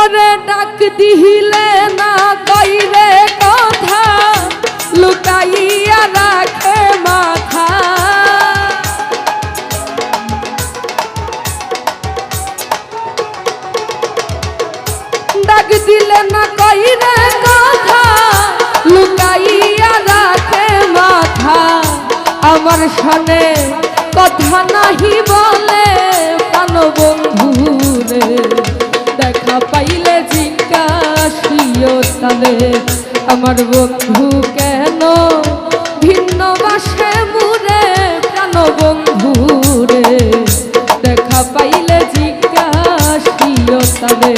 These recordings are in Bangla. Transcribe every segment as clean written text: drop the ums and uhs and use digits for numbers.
ওরে ডাক দিলে না কইরে কথা লুকাইয়া রাখে মাথা ডাক দিলে না কইরে কথা লুকাইয়া রাখে মাথা আমার সামনে কথা নাহি বলে প্রাণ বন্ধুরে দেখা পাইলে জিজ্ঞাসিও তালে আমার বন্ধু কেন ভিন্ন বাসে মুরে প্রাণ বন্ধুরে দেখা পাইলে জিজ্ঞাসিও তালে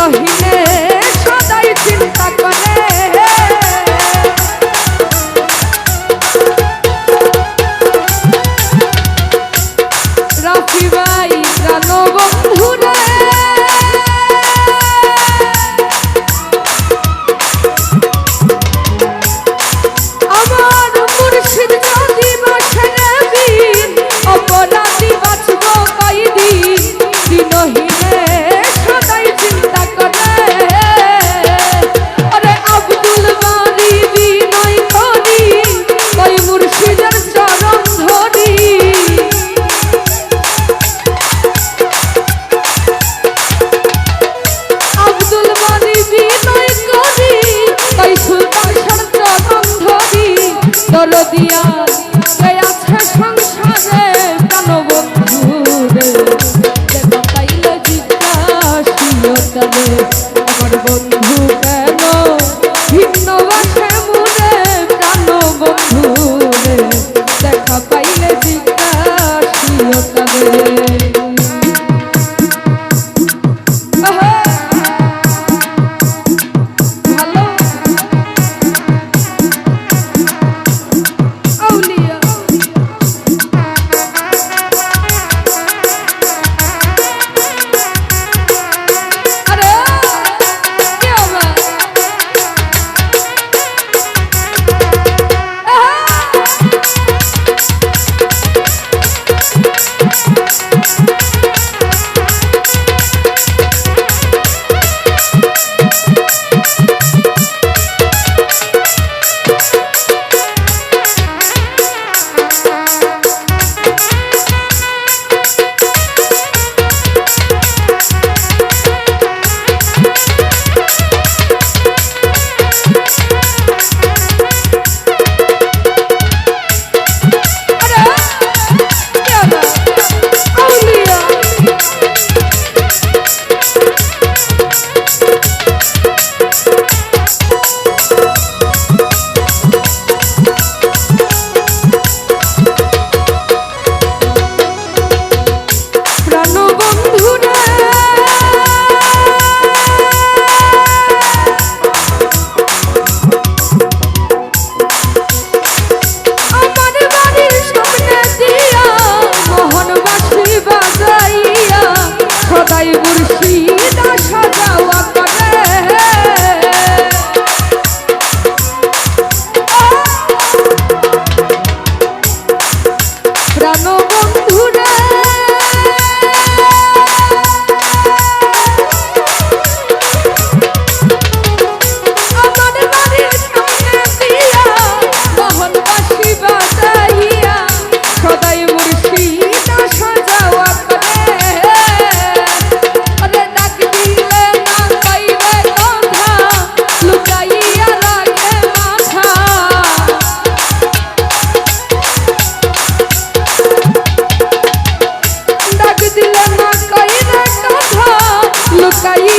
দিনহীনে সদাই চিন্তা করে রাফি ভাই প্রাণ বন্ধুরে আমার মুর্শিদ যদি বসে দিন অপরাধী বাঁচব কয়দিন দিনহীনে সদাই চিন্তা করে আরে আব্দুল বারী বিনয় করি ওই মুর্শিদের চরণ ধরি আব্দুল বারী বিনয় করি ওই সুলতান শাহর চরণ ধরি দরদিয়া কে আছে সংসারে প্রাণ বন্ধুরে দেখা পাইলে জিজ্ঞাসিও তবে আমার বন্ধু কেন ভিন্ন বাসে মুরে প্রাণ বন্ধুরে দেখা পাইলে জিজ্ঞাসিও তবে ভালো আউলিয়া আরে কি হবে সদাই মুর্শিদ আশা যাওয়া করে প্রাণ বন্ধুরে আমার বাড়ির সামনে দিয়া মোহনবাসী বাজাইয়া সদাই মুর্শিদ আশা যাওয়া করে লুকাইয়া